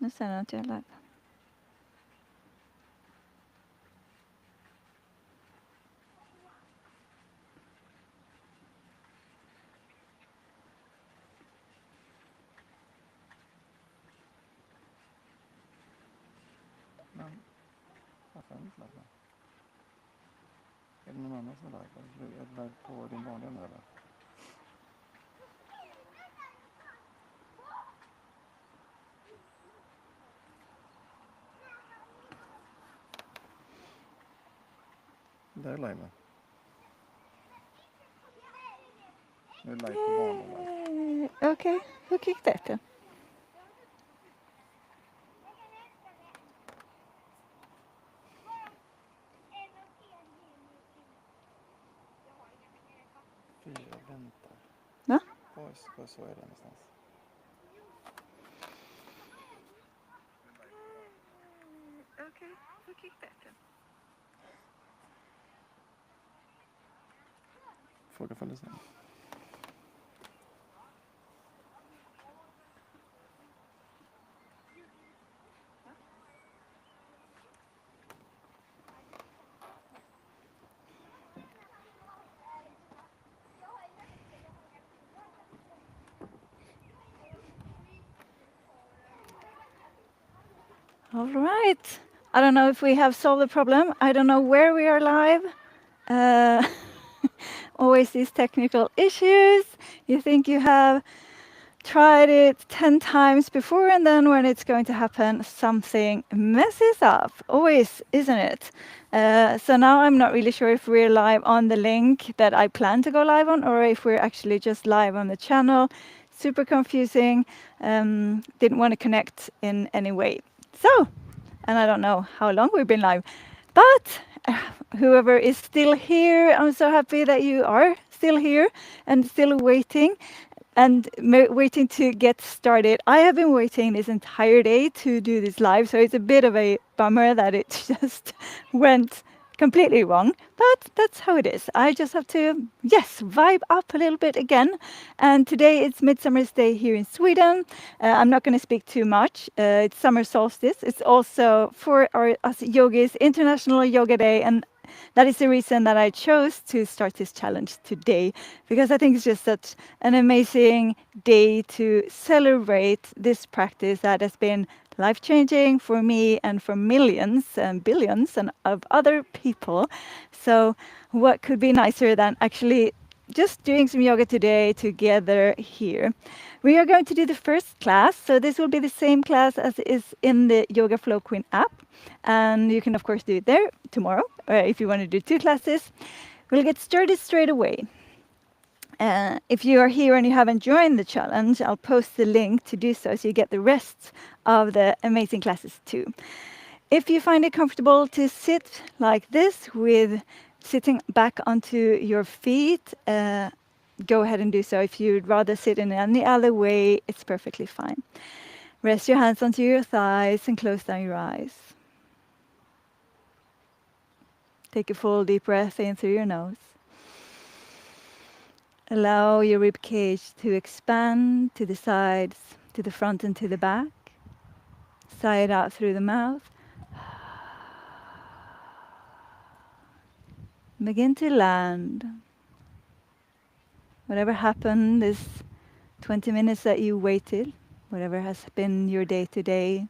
Nu ser den att jag är live. Men varför är den inte live? Är det någon annan som är live? Är det live på din vanliga nu eller? Det är live nu. Nu är det live på vanlig live. Okej, hur gick det då? Jag väntar. Va? Var så är det någonstans? Okej, hur gick det då? Fråga följde sen. All right. I don't know if we have solved the problem. I don't know where we are live. Always these technical issues. You think you have tried it 10 times before, and then when it's going to happen, something messes up. Always, isn't it? So now I'm not really sure if we're live on the link that I plan to go live on, or if we're actually just live on the channel. Super confusing. Didn't want to connect in any way. So, and I don't know how long we've been live, but whoever is still here, I'm so happy that you are still here and still waiting and waiting to get started. I have been waiting this entire day to do this live, so it's a bit of a bummer that it just went completely wrong, but that's how it is. I just have to, vibe up a little bit again. And today it's Midsummer's Day here in Sweden. I'm not going to speak too much. It's summer solstice. It's also for us yogis, International Yoga Day, and that is the reason that I chose to start this challenge today, because I think it's just such an amazing day to celebrate this practice that has been life-changing for me and for millions and billions and of other people. So what could be nicer than actually just doing some yoga today together here. We are going to do the first class, so this will be the same class as is in the Yoga Flow Queen app. And you can, of course, do it there tomorrow, or if you want to do 2 classes. We'll get started straight away. If you are here and you haven't joined the challenge, I'll post the link to do so you get the rest of the amazing classes too. If you find it comfortable to sit like this, with sitting back onto your feet, go ahead and do so. If you'd rather sit in any other way, it's perfectly fine. Rest your hands onto your thighs and close down your eyes. Take a full deep breath in through your nose. Allow your rib cage to expand to the sides, to the front and to the back. Sigh it out through the mouth. Begin to land. Whatever happened this 20 minutes that you waited, whatever has been your day to day,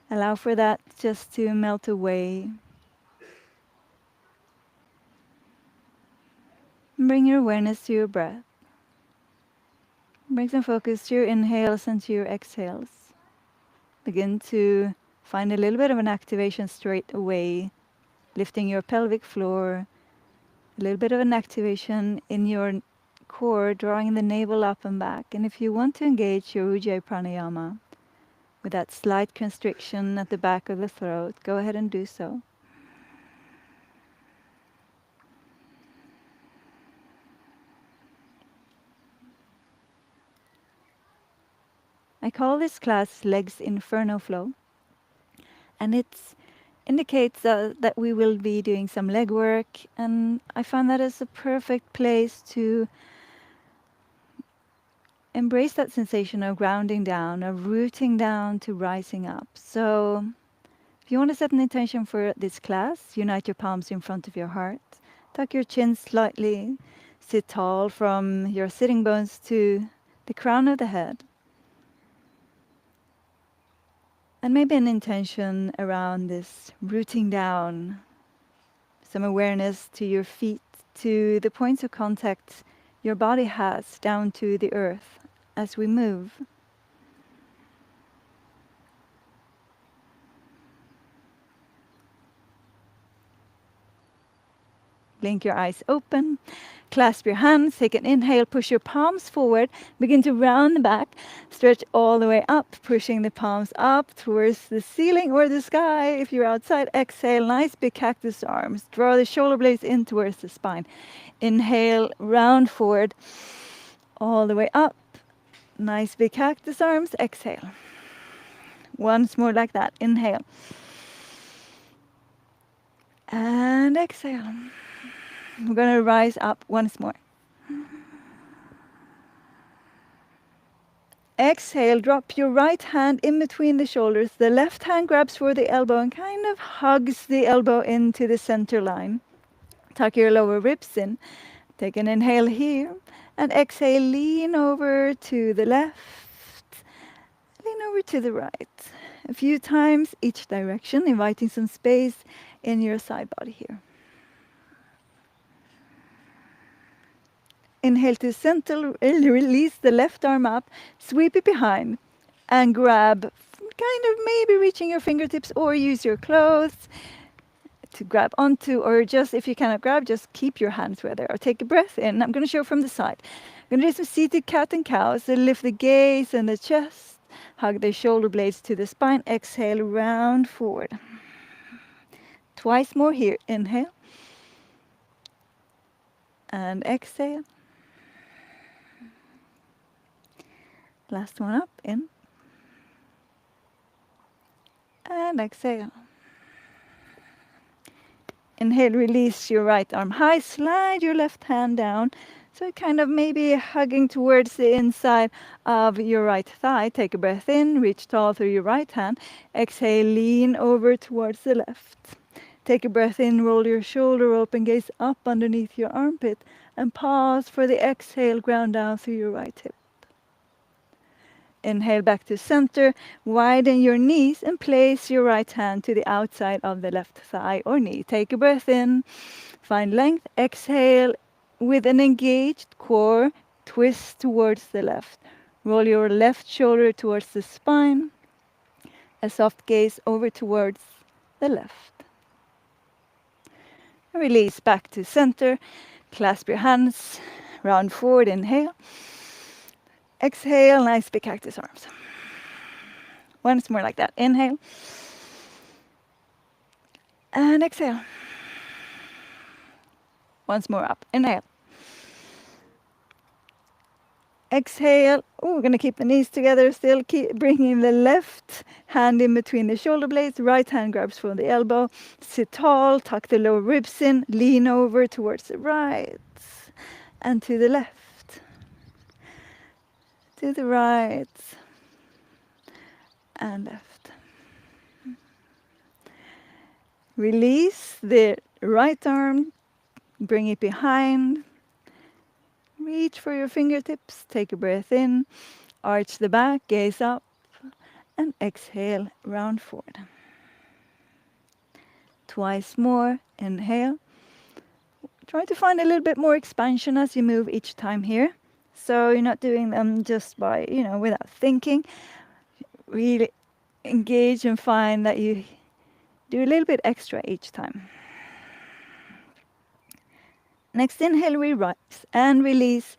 allow for that just to melt away. Bring your awareness to your breath. Bring some focus to your inhales and to your exhales. Begin to find a little bit of an activation straight away, lifting your pelvic floor, a little bit of an activation in your core, drawing the navel up and back. And if you want to engage your Ujjayi pranayama with that slight constriction at the back of the throat, go ahead and do so. I call this class Legs Inferno Flow, and it indicates that we will be doing some leg work, and I find that as a perfect place to embrace that sensation of grounding down, of rooting down to rising up. So if you want to set an intention for this class, unite your palms in front of your heart. Tuck your chin slightly. Sit tall from your sitting bones to the crown of the head. And maybe an intention around this rooting down. Some awareness to your feet, to the points of contact your body has down to the earth as we move. Blink your eyes open. Clasp your hands. Take an inhale. Push your palms forward. Begin to round the back. Stretch all the way up, pushing the palms up towards the ceiling or the sky. If you're outside, exhale. Nice big cactus arms. Draw the shoulder blades in towards the spine. Inhale, round forward, all the way up. Nice big cactus arms. Exhale. Once more like that. Inhale. And exhale. We're going to rise up once more. Exhale, drop your right hand in between the shoulders. The left hand grabs for the elbow and kind of hugs the elbow into the center line. Tuck your lower ribs in. Take an inhale here. And exhale, lean over to the left. Lean over to the right. A few times each direction, inviting some space in your side body here. Inhale to center, release the left arm up, sweep it behind, and grab, kind of maybe reaching your fingertips or use your clothes to grab onto, or just if you cannot grab, just keep your hands where they are. Take a breath in. I'm going to show from the side. I'm going to do some seated cat and cow. So lift the gaze and the chest, hug the shoulder blades to the spine. Exhale, round forward. Twice more here. Inhale. And exhale. Last one up, in. And exhale. Inhale, release your right arm high, slide your left hand down. So kind of maybe hugging towards the inside of your right thigh. Take a breath in, reach tall through your right hand. Exhale, lean over towards the left. Take a breath in, roll your shoulder open, gaze up underneath your armpit, and pause for the exhale, ground down through your right hip. Inhale back to center, widen your knees and place your right hand to the outside of the left thigh or knee. Take a breath in, find length, exhale with an engaged core, twist towards the left. Roll your left shoulder towards the spine, a soft gaze over towards the left. Release back to center, clasp your hands, round forward, inhale. Exhale, nice big cactus arms. Once more like that. Inhale. And exhale. Once more up. Inhale. Exhale. Oh, we're going to keep the knees together still. Keep bringing the left hand in between the shoulder blades. Right hand grabs for the elbow. Sit tall. Tuck the lower ribs in. Lean over towards the right and to the left. To the right and left. Release the right arm, bring it behind. Reach for your fingertips, take a breath in, arch the back, gaze up, and exhale, round forward. Twice more, inhale. Try to find a little bit more expansion as you move each time here. So you're not doing them just by, without thinking. Really engage and find that you do a little bit extra each time. Next inhale, we rise and release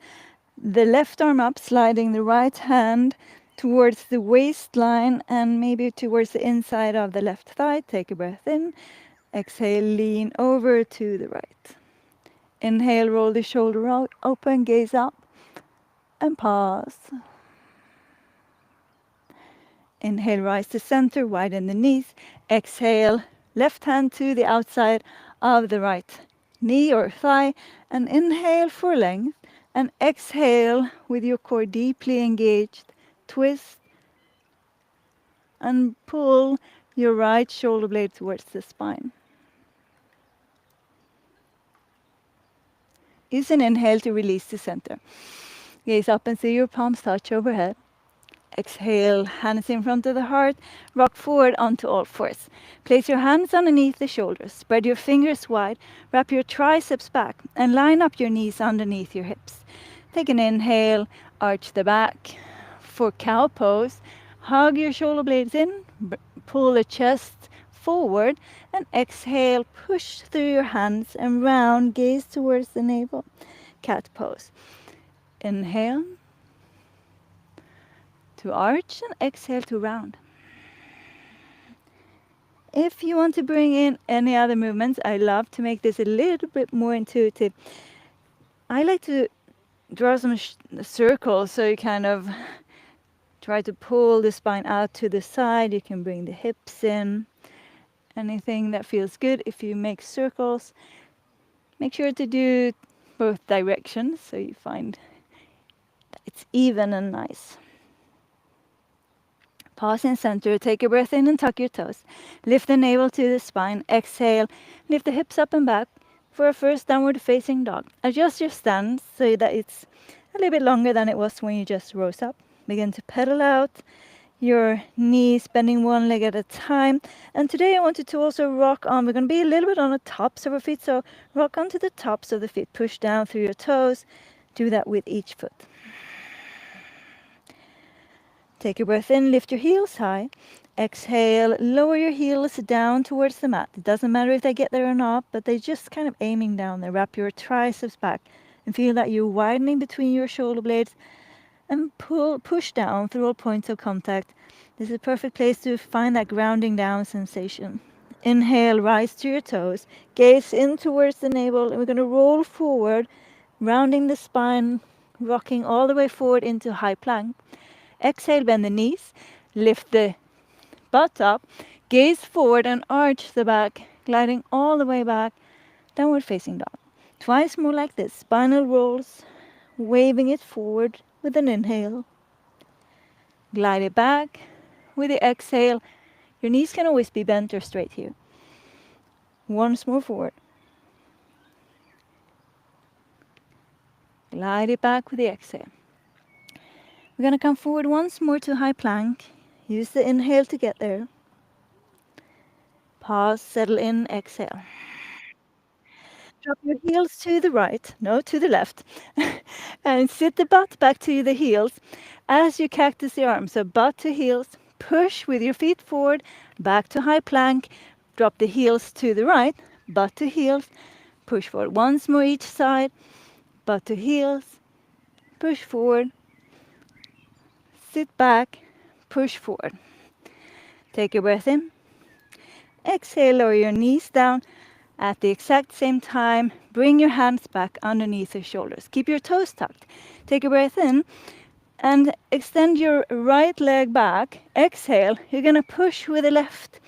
the left arm up, sliding the right hand towards the waistline and maybe towards the inside of the left thigh. Take a breath in. Exhale, lean over to the right. Inhale, roll the shoulder out, open, gaze up. And pause. Inhale, rise to center, widen the knees. Exhale, left hand to the outside of the right knee or thigh. And inhale for length. And exhale with your core deeply engaged. Twist and pull your right shoulder blade towards the spine. Use an inhale to release the center. Gaze up and see your palms touch overhead. Exhale, hands in front of the heart. Rock forward onto all fours. Place your hands underneath the shoulders. Spread your fingers wide. Wrap your triceps back and line up your knees underneath your hips. Take an inhale, arch the back. For cow pose, hug your shoulder blades in, pull the chest forward, and exhale, push through your hands and round, gaze towards the navel. Cat pose. Inhale to arch and exhale to round. If you want to bring in any other movements, I love to make this a little bit more intuitive. I like to draw some circles, so you kind of try to pull the spine out to the side. You can bring the hips in. Anything that feels good. If you make circles, make sure to do both directions so you find that it's even and nice. Pause in center, take a breath in and tuck your toes. Lift the navel to the spine, exhale, lift the hips up and back for a first downward facing dog. Adjust your stance so that it's a little bit longer than it was when you just rose up. Begin to pedal out your knees, bending one leg at a time. And today I want you to also rock on. We're going to be a little bit on the tops of our feet, so rock onto the tops of the feet. Push down through your toes. Do that with each foot. Take a breath in, lift your heels high. Exhale, lower your heels down towards the mat. It doesn't matter if they get there or not, but they're just kind of aiming down there. Wrap your triceps back and feel that you're widening between your shoulder blades and push down through all points of contact. This is a perfect place to find that grounding down sensation. Inhale, rise to your toes. Gaze in towards the navel, and we're going to roll forward, rounding the spine, rocking all the way forward into high plank. Exhale, bend the knees, lift the butt up, gaze forward and arch the back, gliding all the way back, downward facing dog. Twice more like this, spinal rolls, waving it forward with an inhale. Glide it back with the exhale. Your knees can always be bent or straight here. Once more forward. Glide it back with the exhale. We're going to come forward once more to high plank. Use the inhale to get there. Pause, settle in, exhale. Drop your heels to the right, no, to the left. And sit the butt back to the heels as you cactus the arms. So butt to heels, push with your feet forward, back to high plank. Drop the heels to the right, butt to heels, push forward. Once more each side, butt to heels, push forward, sit back, push forward. Take a breath in. Exhale, lower your knees down. At the exact same time, bring your hands back underneath your shoulders. Keep your toes tucked. Take a breath in and extend your right leg back. Exhale, you're going to push with the left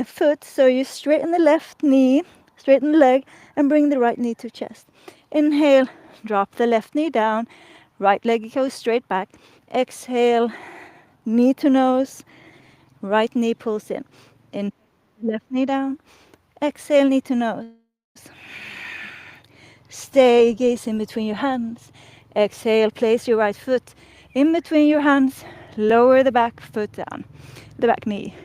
foot. So you straighten the left knee, straighten the leg, and bring the right knee to chest. Inhale, drop the left knee down. Right leg goes straight back. Exhale, knee to nose. Right knee pulls in. Left knee down. Exhale, knee to nose. Stay, gaze in between your hands. Exhale, place your right foot in between your hands. Lower the back foot down, the back knee.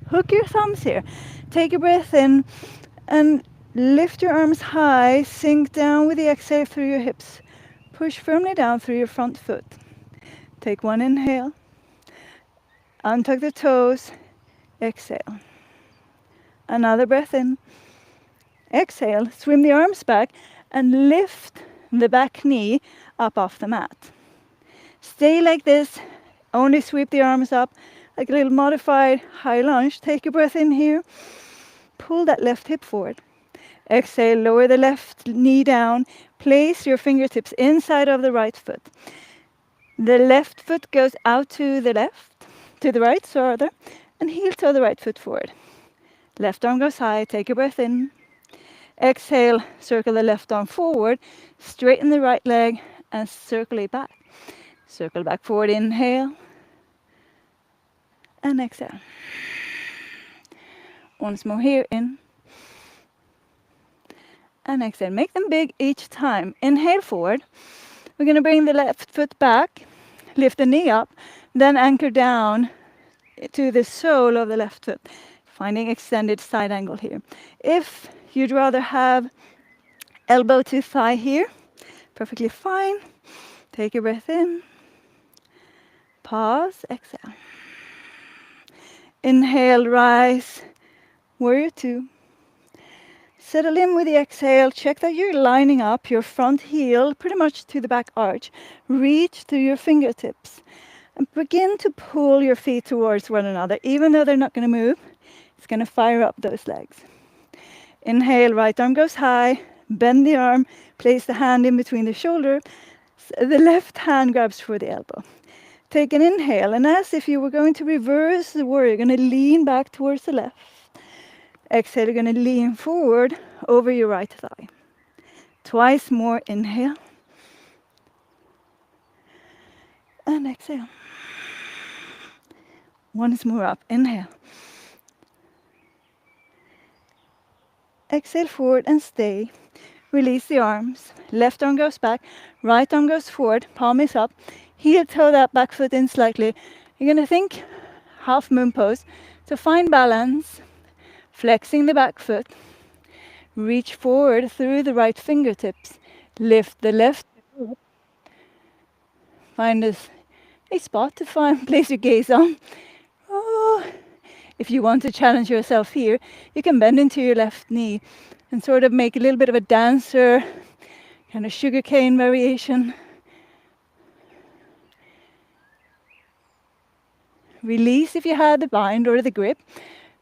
Hook your thumbs here. Take a breath in and lift your arms high. Sink down with the exhale through your hips. Push firmly down through your front foot. Take one inhale. Untuck the toes. Exhale. Another breath in. Exhale, swim the arms back and lift the back knee up off the mat. Stay like this. Only sweep the arms up like a little modified high lunge. Take a breath in here. Pull that left hip forward. Exhale, lower the left knee down. Place your fingertips inside of the right foot. The left foot goes out to the left, to the right, rather, and heel toe the right foot forward. Left arm goes high. Take a breath in. Exhale, circle the left arm forward. Straighten the right leg and circle it back. Circle back forward, inhale. And exhale. Once more here, in. And exhale. Make them big each time. Inhale forward. We're going to bring the left foot back. Lift the knee up. Then anchor down to the sole of the left foot. Finding extended side angle here. If you'd rather have elbow to thigh here, perfectly fine. Take a breath in. Pause. Exhale. Inhale, rise. Warrior two. Settle in with the exhale. Check that you're lining up your front heel pretty much to the back arch. Reach through your fingertips. And begin to pull your feet towards one another. Even though they're not going to move, it's going to fire up those legs. Inhale, right arm goes high. Bend the arm. Place the hand in between the shoulder. The left hand grabs for the elbow. Take an inhale, and as if you were going to reverse the warrior, you're going to lean back towards the left. Exhale, you're going to lean forward over your right thigh. Twice more, inhale. And exhale. Once more up, inhale. Exhale forward and stay. Release the arms. Left arm goes back, right arm goes forward, palm is up. Heel toe that back foot in slightly. You're going to think half moon pose. So find balance, flexing the back foot. Reach forward through the right fingertips. Lift the left foot. Find a spot to place your gaze on. Oh. If you want to challenge yourself here, you can bend into your left knee and sort of make a little bit of a dancer, kind of sugarcane variation. Release if you had the bind or the grip.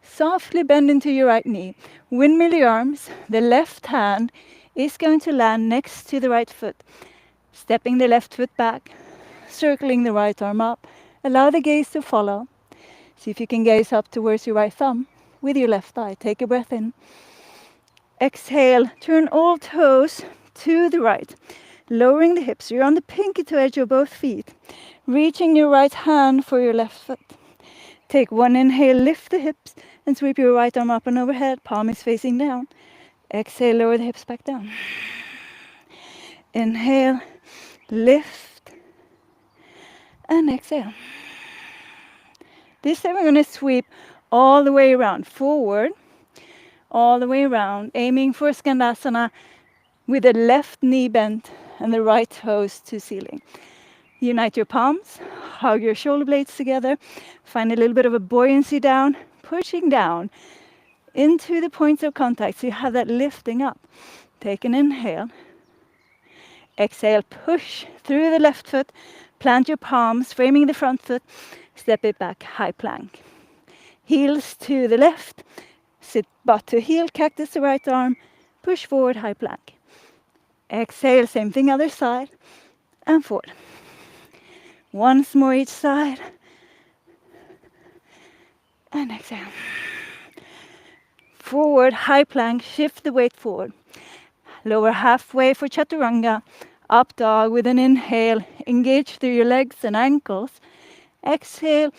Softly bend into your right knee. Windmill your arms. The left hand is going to land next to the right foot. Stepping the left foot back, circling the right arm up. Allow the gaze to follow. See if you can gaze up towards your right thumb with your left eye. Take a breath in. Exhale, turn all toes to the right. Lowering the hips, you're on the pinky toe edge of both feet. Reaching your right hand for your left foot. Take one inhale, lift the hips, and sweep your right arm up and overhead. Palm is facing down. Exhale, lower the hips back down. Inhale, lift, and exhale. This time we're going to sweep all the way around, forward, all the way around, aiming for Skandasana with the left knee bent and the right toes to ceiling. Unite your palms, hug your shoulder blades together, find a little bit of a buoyancy down, pushing down into the points of contact so you have that lifting up. Take an inhale. Exhale, push through the left foot, plant your palms, framing the front foot, step it back, high plank. Heels to the left, sit butt to heel, cactus the right arm, push forward, high plank. Exhale, same thing other side, and forward. Once more each side, and exhale. Forward, high plank, shift the weight forward. Lower halfway for chaturanga, up dog with an inhale, engage through your legs and ankles. Exhale,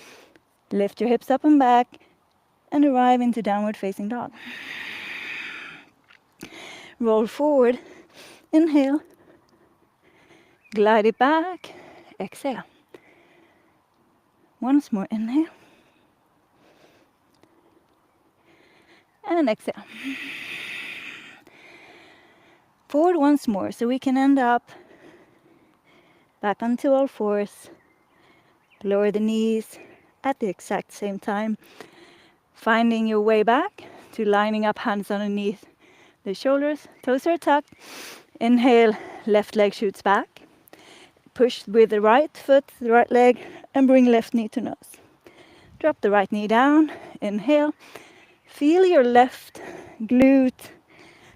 lift your hips up and back, and arrive into downward facing dog. Roll forward, inhale, glide it back, exhale. Once more, inhale, and exhale. Forward once more, so we can end up back onto all fours. Lower the knees at the exact same time. Finding your way back to lining up, hands underneath the shoulders. Toes are tucked. Inhale, left leg shoots back. Push with the right foot, the right leg, and bring left knee to nose. Drop the right knee down. Inhale. Feel your left glute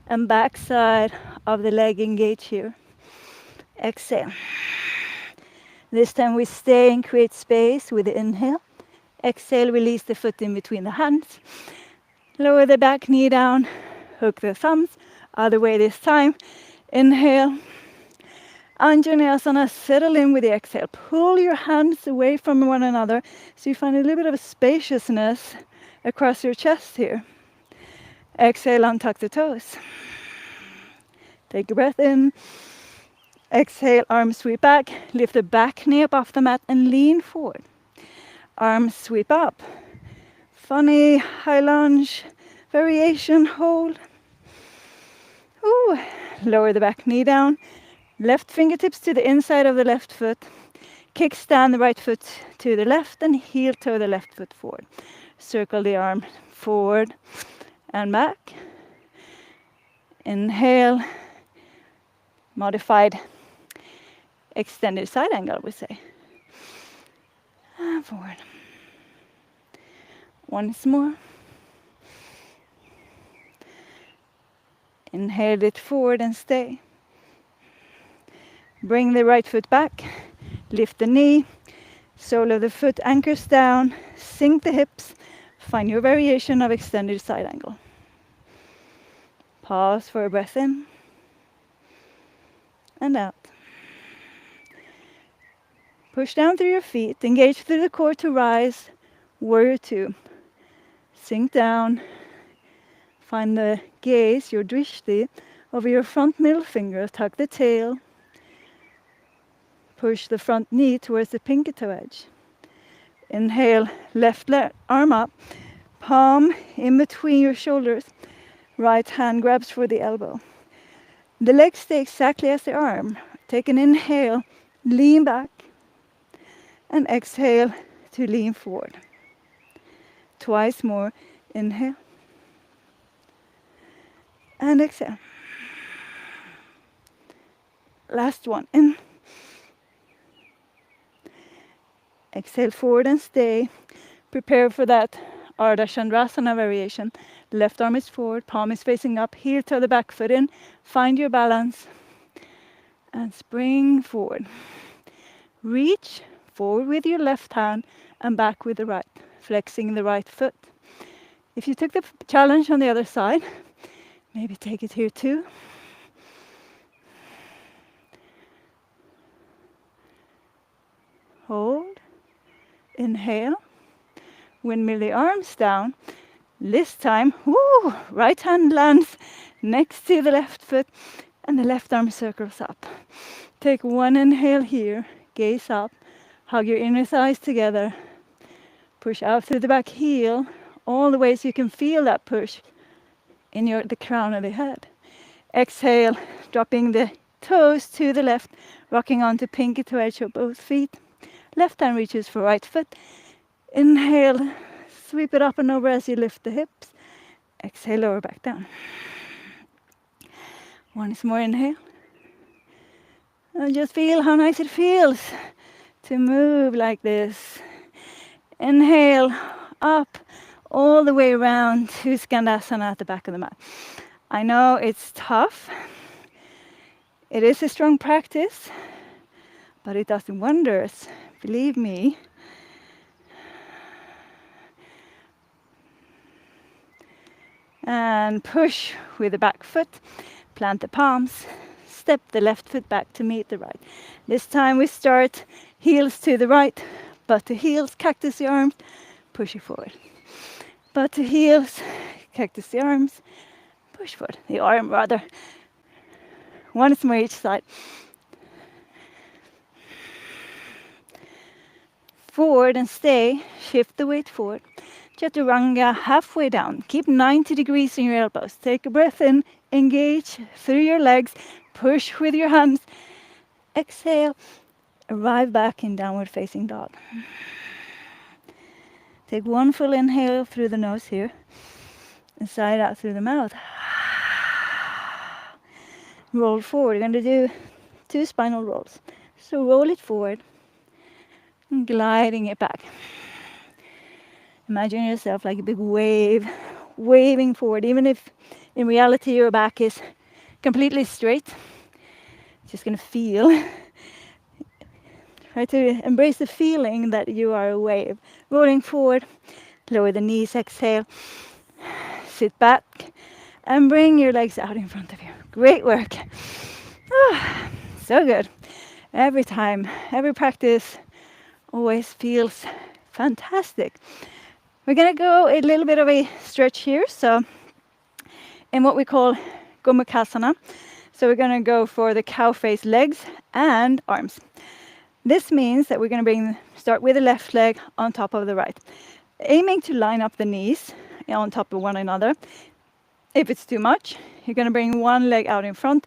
and backside of the leg engage here. Exhale. This time we stay and create space with the inhale. Exhale, release the foot in between the hands. Lower the back knee down, hook the thumbs. Other way this time. Inhale. Anjaneyasana, settle in with the exhale. Pull your hands away from one another so you find a little bit of a spaciousness across your chest here. Exhale, untuck the toes. Take a breath in. Exhale, arms sweep back. Lift the back knee up off the mat and lean forward. Arms sweep up. Funny high lunge variation, hold. Ooh. Lower the back knee down. Left fingertips to the inside of the left foot. Kickstand the right foot to the left and heel toe the left foot forward. Circle the arm forward and back. Inhale. Modified extended side angle, we say. And forward. Once more. Inhale it forward and stay. Bring the right foot back. Lift the knee. Sole of the foot anchors down. Sink the hips. Find your variation of extended side angle. Pause for a breath in. And out. Push down through your feet. Engage through the core to rise. Warrior two. Sink down. Find the gaze, your drishti, over your front middle finger. Tuck the tail. Push the front knee towards the pinky toe edge. Inhale, left arm up. Palm in between your shoulders. Right hand grabs for the elbow. The legs stay exactly as the arm. Take an inhale, lean back. And exhale to lean forward. Twice more. Inhale. And exhale. Last one. In. Exhale forward and stay. Prepare for that Ardha Chandrasana variation. Left arm is forward, palm is facing up, heel to the back foot in. Find your balance. And spring forward. Reach forward with your left hand and back with the right, flexing the right foot. If you took the challenge on the other side, maybe take it here too. Hold. Inhale. Windmill the arms down. This time, woo, right hand lands next to the left foot and the left arm circles up. Take one inhale here, gaze up, hug your inner thighs together. Push out through the back heel, all the way so you can feel that push in the crown of the head. Exhale, dropping the toes to the left, rocking onto pinky toe edge of both feet. Left hand reaches for right foot. Inhale, sweep it up and over as you lift the hips. Exhale, lower back down. Once more inhale. And just feel how nice it feels to move like this. Inhale, up, all the way around to Skandasana at the back of the mat. I know it's tough. It is a strong practice, but it does wonders, believe me. And push with the back foot, plant the palms, step the left foot back to meet the right. This time we start heels to the right, butt to heels, cactus the arms, push it forward. Butt to heels, cactus the arms, push forward. The arm rather. Once more each side. Forward and stay, shift the weight forward. Chaturanga halfway down. Keep 90 degrees in your elbows. Take a breath in, engage through your legs, push with your hands. Exhale, arrive back in downward facing dog. Take one full inhale through the nose here, and sigh out through the mouth. Roll forward. You're going to do 2 spinal rolls. So roll it forward, and gliding it back. Imagine yourself like a big wave, waving forward, even if in reality your back is completely straight. Just gonna feel. Try to embrace the feeling that you are a wave. Rolling forward, lower the knees, exhale. Sit back and bring your legs out in front of you. Great work. so good. Every time, every practice always feels fantastic. We're going to go a little bit of a stretch here. So in what we call Gomukhasana. So we're going to go for the cow face legs and arms. This means that we're going to start with the left leg on top of the right, aiming to line up the knees on top of one another. If it's too much, you're going to bring one leg out in front.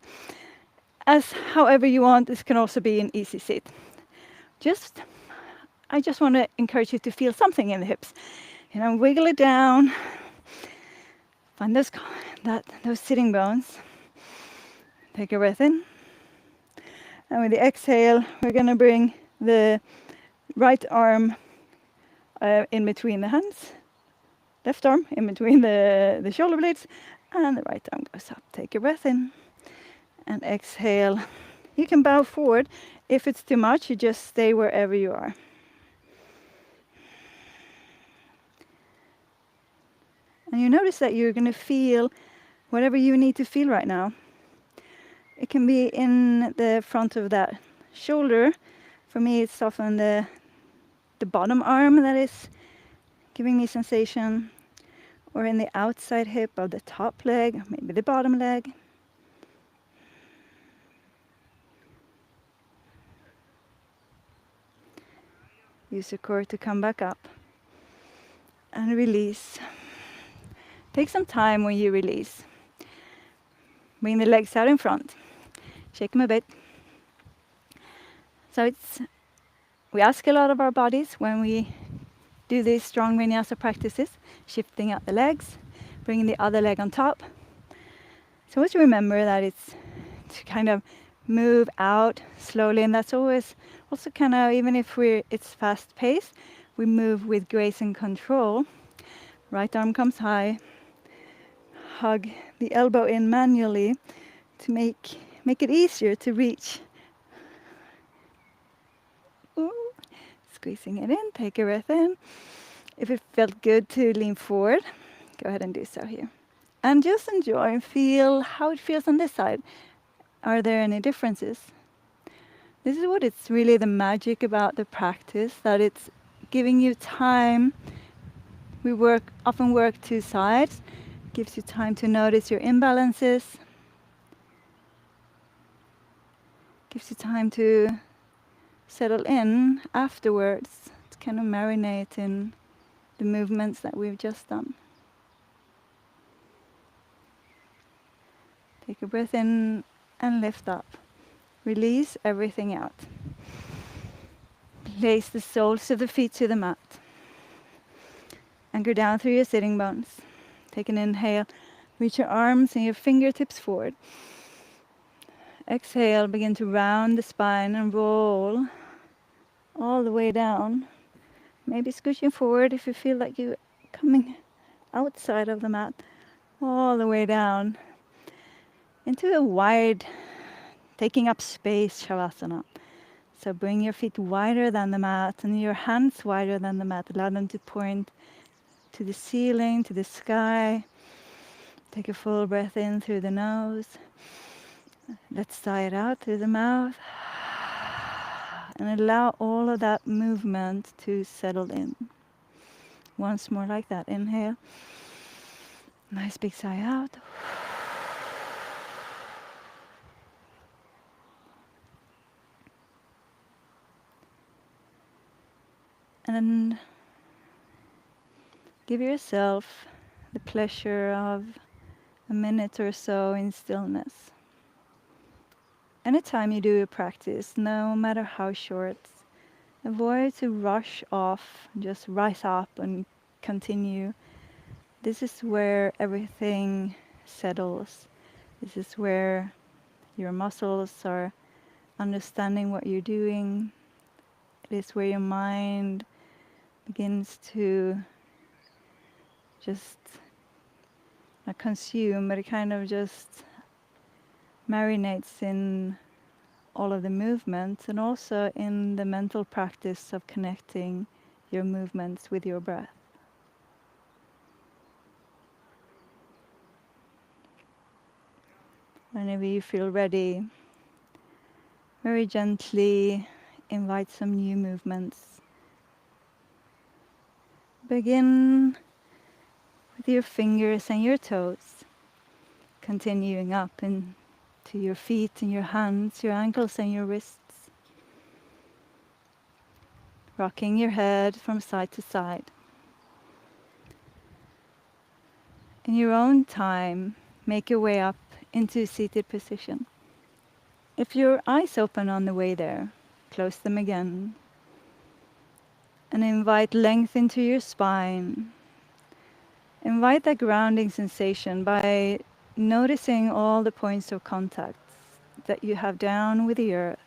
As however you want, this can also be an easy sit. I just want to encourage you to feel something in the hips. Wiggle it down. Find those sitting bones. Take a breath in. And with the exhale, we're going to bring the right arm in between the hands. Left arm in between the shoulder blades. And the right arm goes up. Take a breath in. And exhale. You can bow forward. If it's too much, you just stay wherever you are. And you notice that you're going to feel whatever you need to feel right now. It can be in the front of that shoulder. For me, it's often the bottom arm that is giving me sensation, or in the outside hip of the top leg, maybe the bottom leg. Use your core to come back up and release. Take some time when you release. Bring the legs out in front. Shake them a bit. So we ask a lot of our bodies when we do these strong vinyasa practices, shifting out the legs, bringing the other leg on top. So always remember that it's to kind of move out slowly, and that's always also kind of, even if it's fast paced, we move with grace and control. Right arm comes high. Hug the elbow in manually to make it easier to reach. Ooh. Squeezing it in, take a breath in. If it felt good to lean forward, go ahead and do so here. And just enjoy and feel how it feels on this side. Are there any differences? This is what it's really the magic about the practice, that it's giving you time. We often work two sides. Gives you time to notice your imbalances. Gives you time to settle in afterwards, to kind of marinate in the movements that we've just done. Take a breath in and lift up. Release everything out. Place the soles of the feet to the mat. Anchor down through your sitting bones. Take an inhale. Reach your arms and your fingertips forward. Exhale, begin to round the spine and roll all the way down. Maybe scooching forward if you feel like you're coming outside of the mat. All the way down into a wide, taking up space Shavasana. So bring your feet wider than the mat and your hands wider than the mat. Allow them to point to the ceiling, to the sky. Take a full breath in through the nose. Let's sigh it out through the mouth. And allow all of that movement to settle in. Once more like that. Inhale. Nice big sigh out. And give yourself the pleasure of a minute or so in stillness. Anytime you do a practice, no matter how short, avoid to rush off, just rise up and continue. This is where everything settles. This is where your muscles are understanding what you're doing. It is where your mind begins to just not consume, but it kind of just marinates in all of the movements and also in the mental practice of connecting your movements with your breath. Whenever you feel ready, Very gently invite some new movements. Begin with your fingers and your toes, continuing up into your feet and your hands, your ankles and your wrists, rocking your head from side to side. In your own time, make your way up into a seated position. If your eyes open on the way there, close them again and invite length into your spine. Invite that grounding sensation by noticing all the points of contact that you have down with the earth.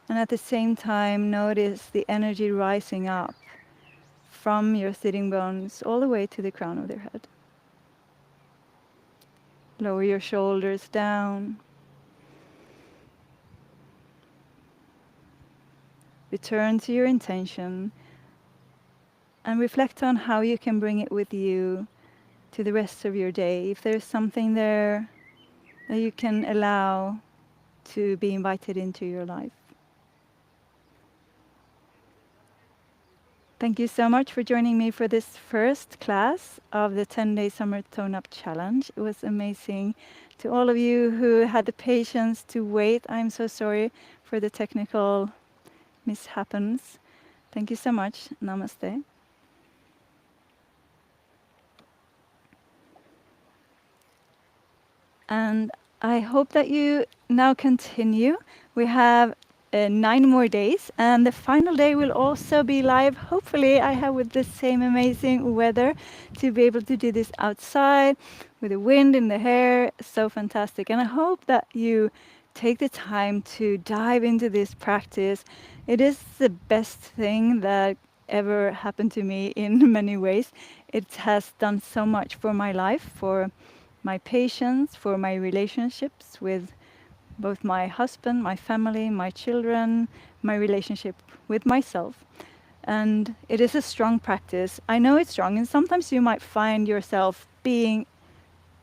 And at the same time, notice the energy rising up from your sitting bones all the way to the crown of your head. Lower your shoulders down. Return to your intention and reflect on how you can bring it with you to the rest of your day. If there's something there that you can allow to be invited into your life. Thank you so much for joining me for this first class of the 10-day Summer Tone-Up Challenge. It was amazing. To all of you who had the patience to wait, I'm so sorry for the technical mishaps. Thank you so much. Namaste. And I hope that you now continue. We have 9 more days, and the final day will also be live. Hopefully, I have with the same amazing weather to be able to do this outside with the wind in the hair. So fantastic. And I hope that you take the time to dive into this practice. It is the best thing that ever happened to me in many ways. It has done so much for my life, for my patience, for my relationships with both my husband, my family, my children, my relationship with myself. And it is a strong practice. I know it's strong, and sometimes you might find yourself being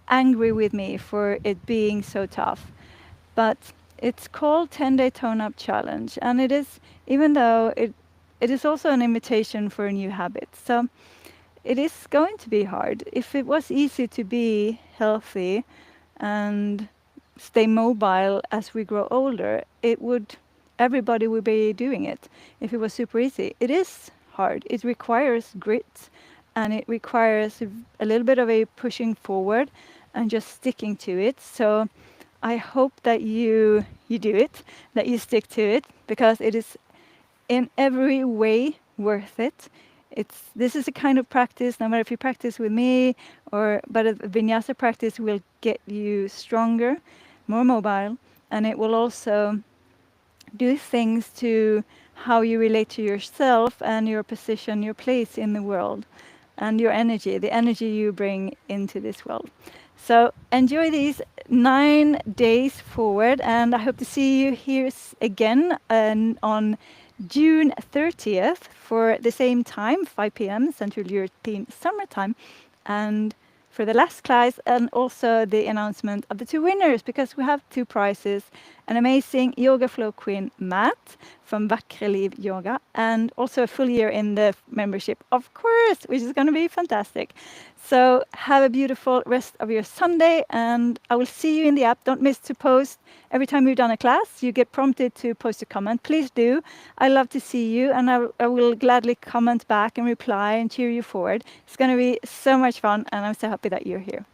angry with me for it being so tough. But it's called 10-day tone-up challenge, and it is, even though it is also an invitation for a new habit. So it is going to be hard. If it was easy to be healthy and stay mobile as we grow older, everybody would be doing it if it was super easy. It is hard. It requires grit, and it requires a little bit of a pushing forward and just sticking to it. So I hope that you do it, that you stick to it, because it is in every way worth it. This is a kind of practice, no matter if you practice with me but a vinyasa practice will get you stronger, more mobile, and it will also do things to how you relate to yourself and your position, your place in the world, and your energy, the energy you bring into this world. So enjoy these 9 days forward, and I hope to see you here again on June 30th for the same time, 5 p.m. Central European Summer Time, and for the last class, and also the announcement of the 2 winners, because we have 2 prizes: an amazing Yoga Flow Queen mat from Vakre Liv Yoga, and also a full year in the membership, of course, which is going to be fantastic. So have a beautiful rest of your Sunday, and I will see you in the app. Don't miss to post. Every time you've done a class, you get prompted to post a comment. Please do. I love to see you, and I will gladly comment back and reply and cheer you forward. It's going to be so much fun, and I'm so happy that you're here.